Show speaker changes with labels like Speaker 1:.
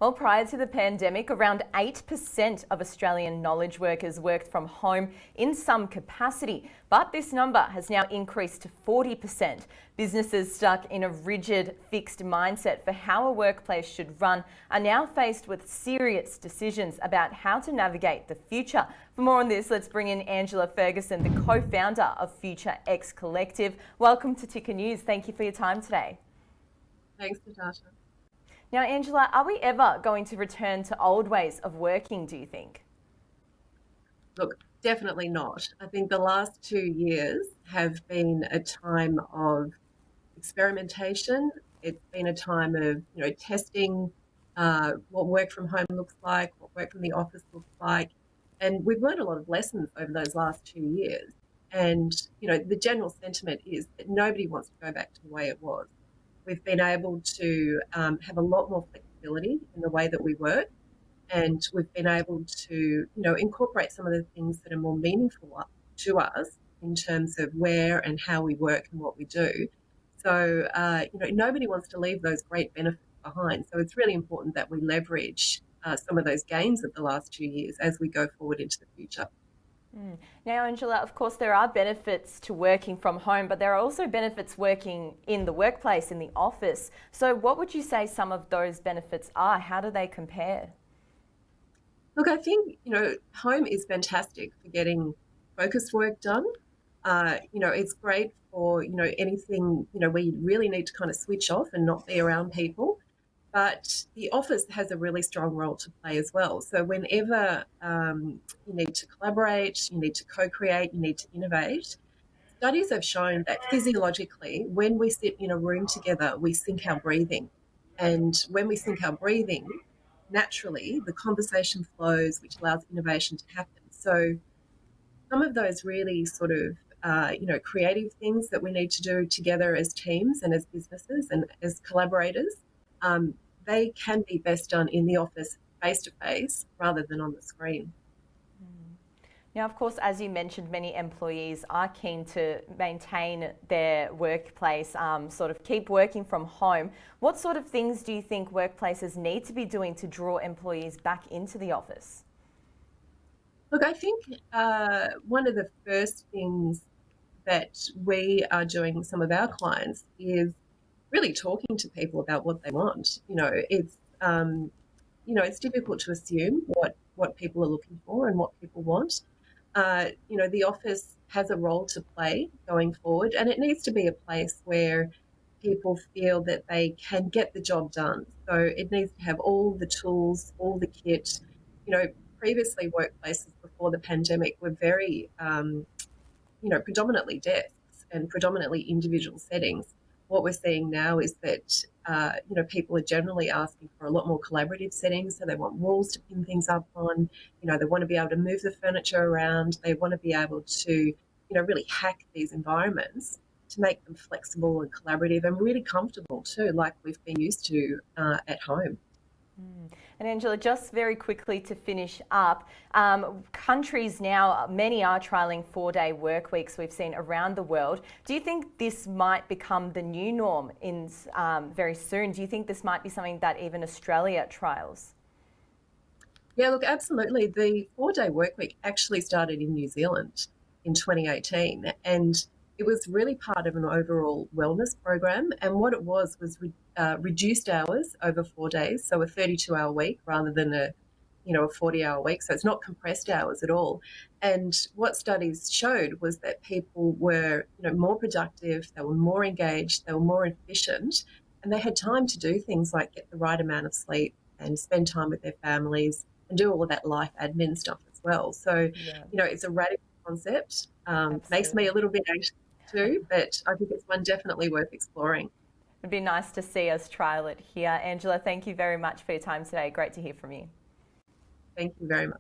Speaker 1: Well, prior to the pandemic, around 8% of Australian knowledge workers worked from home in some capacity, but this number has now increased to 40%. Businesses stuck in a rigid, fixed mindset for how a workplace should run are now faced with serious decisions about how to navigate the future. For more on this, let's bring in Angela Ferguson, the co-founder of Future X Collective. Welcome to Ticker News. Thank you for your time today.
Speaker 2: Thanks, Natasha.
Speaker 1: Now, Angela, are we ever going to return to old ways of working, do you think?
Speaker 2: Look, definitely not. I think the last 2 years have been a time of experimentation. It's been a time of, testing what work from home looks like, what work from the office looks like. And we've learned a lot of lessons over those last 2 years. And, the general sentiment is that nobody wants to go back to the way it was. We've been able to have a lot more flexibility in the way that we work, and we've been able to, incorporate some of the things that are more meaningful to us in terms of where and how we work and what we do. So, nobody wants to leave those great benefits behind. So it's really important that we leverage some of those gains of the last 2 years as we go forward into the future.
Speaker 1: Now, Angela, of course, there are benefits to working from home, but there are also benefits working in the workplace, in the office. So what would you say some of those benefits are? How do they compare?
Speaker 2: Look, I think, home is fantastic for getting focused work done. It's great for, anything, where you really need to kind of switch off and not be around people. But the office has a really strong role to play as well. So whenever you need to collaborate, you need to co-create, you need to innovate, studies have shown that physiologically, when we sit in a room together, we sync our breathing. And when we sync our breathing, naturally, the conversation flows, which allows innovation to happen. So some of those really sort of, creative things that we need to do together as teams and as businesses and as collaborators, they can be best done in the office face-to-face rather than on the screen.
Speaker 1: Now, of course, as you mentioned, many employees are keen to maintain their workplace, sort of keep working from home. What sort of things do you think workplaces need to be doing to draw employees back into the office?
Speaker 2: Look, I think one of the first things that we are doing with some of our clients is really talking to people about what they want. It's difficult to assume what people are looking for and what people want. The office has a role to play going forward, and it needs to be a place where people feel that they can get the job done. So it needs to have all the tools, all the kit. Previously workplaces before the pandemic were very, predominantly desks and predominantly individual settings. What we're seeing now is that, people are generally asking for a lot more collaborative settings. So they want walls to pin things up on, they want to be able to move the furniture around. They want to be able to, really hack these environments to make them flexible and collaborative and really comfortable too, like we've been used to at home.
Speaker 1: And Angela, just very quickly to finish up, countries now, many are trialling 4-day work weeks we've seen around the world. Do you think this might become the new norm in very soon? Do you think this might be something that even Australia trials?
Speaker 2: Yeah, look, absolutely. The 4-day work week actually started in New Zealand in 2018, and it was really part of an overall wellness program. And what it was reduced hours over 4 days, so a 32-hour week rather than a 40-hour week. So it's not compressed hours at all. And what studies showed was that people were, more productive, they were more engaged, they were more efficient, and they had time to do things like get the right amount of sleep and spend time with their families and do all of that life admin stuff as well. So, it's a radical concept. Makes me a little bit anxious too, but I think it's one definitely worth exploring.
Speaker 1: It'd be nice to see us trial it here. Angela, thank you very much for your time today. Great to hear from you.
Speaker 2: Thank you very much.